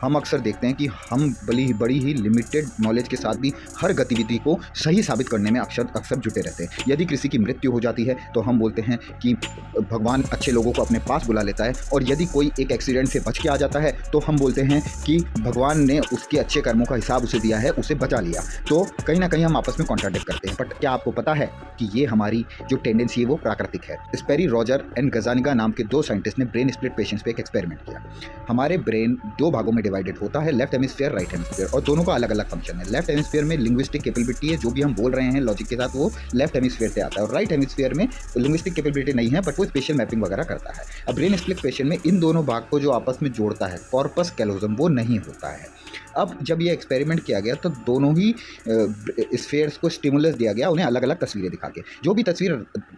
हम अक्सर देखते हैं कि हम बड़ी ही लिमिटेड नॉलेज के साथ भी हर गतिविधि को सही साबित करने में अक्सर जुटे रहते हैं। यदि किसी की मृत्यु हो जाती है तो हम बोलते हैं कि भगवान अच्छे लोगों को अपने पास बुला लेता है, और यदि कोई एक एक्सीडेंट से बच के आ जाता है तो हम बोलते हैं कि भगवान ने उसके अच्छे कर्मों का हिसाब उसे दिया है, उसे बचा लिया। तो कहीं ना कहीं हम आपस में कॉन्ट्राडिक्ट करते हैं। बट क्या आपको पता है कि ये हमारी जो टेंडेंसी है वो प्राकृतिक है। स्पेरी रॉजर एंड गजानिगा नाम के 2 साइंटिस्ट ने ब्रेन स्प्लिट पेशेंट्स पे एक एक्सपेरिमेंट किया। हमारे ब्रेन 2 भागों में डिवाइडेड होता है, लेफ्ट हेमिस्फीयर, राइट हेमिस्फीयर, और दोनों का अलग अलग फंक्शन है। लेफ्ट हेमिस्फीयर में लिंग्विस्टिक कैपेबिलिटी है, जो भी हम बोल रहे हैं लॉजिक के साथ वो लेफ्ट हेमिस्फीयर से आता है, और राइट हेमिस्फीयर में लिंग्विस्टिक कैपेबिलिटी नहीं है, बट वो स्पेशल मैपिंग वगैरह करता है। अब ब्रेन स्प्लिट पेशेंट में इन दोनों भाग को जो आपस में जोड़ता है, कॉर्पस कैलोजम, वो नहीं होता है। अब जब ये एक्सपेरिमेंट किया गया तो दोनों ही स्फेयर्स को स्टिमुलस दिया गया, उन्हें अलग अलग तस्वीरें दिखा के। जो भी तस्वीर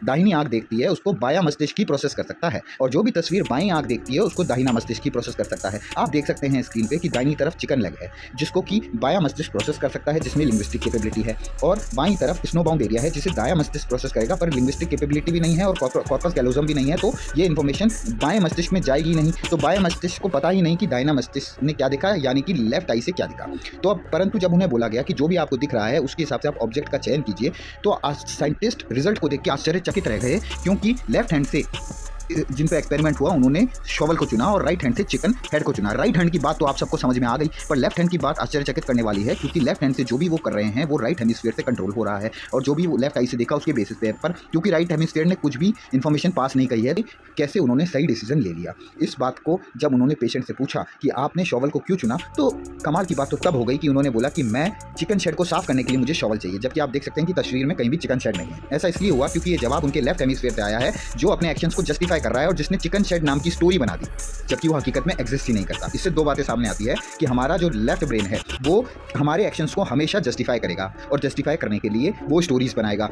दाहिनी आंख देखती है उसको बायां मस्तिष्क ही प्रोसेस कर सकता है, और जो भी तस्वीर बाईं आंख देखती है उसको दाहिना मस्तिष्क ही प्रोसेस कर सकता है। आप देख सकते हैं स्क्रीन पे कि दाहिनी तरफ चिकन लेग है, जिसको कि बायां मस्तिष्क प्रोसेस कर सकता है, जिसमें लिंग्विस्टिक कैपेबिलिटी है, और बाईं तरफ स्नो बाउंड एरिया है जिसे दायां मस्तिष्क प्रोसेस करेगा, पर लिंग्विस्टिक कैपेबिलिटी भी नहीं है और कॉर्पस कैलोजम भी नहीं है, तो ये इन्फॉर्मेशन बाएं मस्तिष्क में जाएगी नहीं। तो बाएं मस्तिष्क को पता ही नहीं कि दाहिना मस्तिष्क ने क्या दिखा, यानी कि लेफ्ट आई से क्या दिखा। तो अब परंतु जब उन्हें बोला गया कि जो भी आपको दिख रहा है उसके हिसाब से आप ऑब्जेक्ट का चयन कीजिए, तो साइंटिस्ट रिजल्ट को देख के आश्चर्यचकित रह गए, क्योंकि लेफ्ट हैंड से जिन पे एक्सपेरिमेंट हुआ उन्होंने शॉवल को चुना और राइट हैंड से चिकन हेड को चुना। राइट हैंड की बात तो आप सबको समझ में आ गई, पर लेफ्ट हैंड की बात आश्चर्यचकित करने वाली है, क्योंकि लेफ्ट हैंड से जो भी वो कर रहे हैं वो राइट हेमिस्फीयर से कंट्रोल हो रहा है, और जो भी वो लेफ्ट आई से देखा उसके बेसिस पे, पर क्योंकि राइट हेमिस्फीयर ने कुछ भी इन्फॉर्मेशन पास नहीं कही है, कैसे उन्होंने सही डिसीजन ले लिया। इस बात को जब उन्होंने पेशेंट से पूछा कि आपने शॉवल को क्यों चुना, तो कमाल की बात तो तब हो गई कि उन्होंने बोला कि मैं चिकन शेड को साफ करने के लिए मुझे शॉवल चाहिए, जबकि आप देख सकते हैं कि तस्वीर में कहीं भी चिकन शेड नहीं है। ऐसा इसलिए हुआ क्योंकि ये जवाब उनके लेफ्ट हेमिस्फीयर से आया है, जो अपने एक्शंस को जस्टिफाई कर रहा है और जिसने चिकन शेड नाम की स्टोरी बना दी, जबकि वो हकीकत में एग्जिस्ट ही नहीं करता। इससे 2 बातें सामने आती है कि हमारा जो लेफ्ट ब्रेन है वो हमारे एक्शंस को हमेशा जस्टिफाई करेगा, और जस्टिफाई करने के लिए वो स्टोरीज बनाएगा।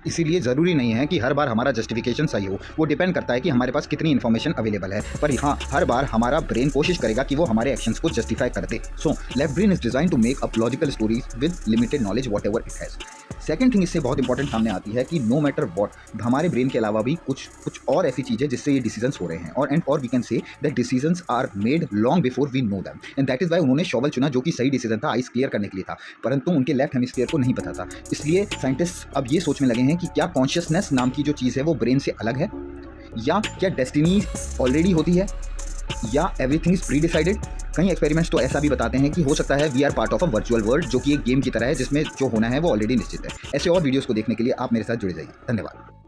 इसीलिए ज़रूरी नहीं है कि हर बार हमारा जस्टिफिकेशन सही हो, वो डिपेंड करता है कि हमारे पास कितनी इन्फॉर्मेशन अवेलेबल है। पर हाँ, हर बार हमारा ब्रेन कोशिश करेगा कि वो हमारे एक्शंस को जस्टिफाई कर दे। So left brain is design to make up logical stories with limited knowledge whatever it has. Second thing इससे बहुत इंपॉर्टेंट सामने आती है कि नो मैटर वॉट, हमारे ब्रेन के अलावा भी कुछ और ऐसी चीज़ें जिससे ये डिसीजंस हो रहे हैं, और we can say that decisions are made long before we know them, and that is why उन्होंने शॉवल चुना, जो कि सही डिसीजन था आइस क्लियर करने के लिए था, परंतु उनके लेफ्ट हेमिस्फीयर को नहीं पता था। इसलिए साइंटिस्ट अब ये सोचने लगे हैं कि क्या कॉन्शियसनेस नाम की जो चीज़ है वो ब्रेन से अलग है, या क्या डेस्टिनी ऑलरेडी होती है, या एवरीथिंग इज प्री डिसाइडेड। कई एक्सपेरिमेंट्स तो ऐसा भी बताते हैं कि हो सकता है we are part of a virtual world, जो कि एक गेम की तरह है जिसमें जो होना है वो ऑलरेडी निश्चित है। ऐसे और वीडियोस को देखने के लिए आप मेरे साथ जुड़े जाइए। धन्यवाद।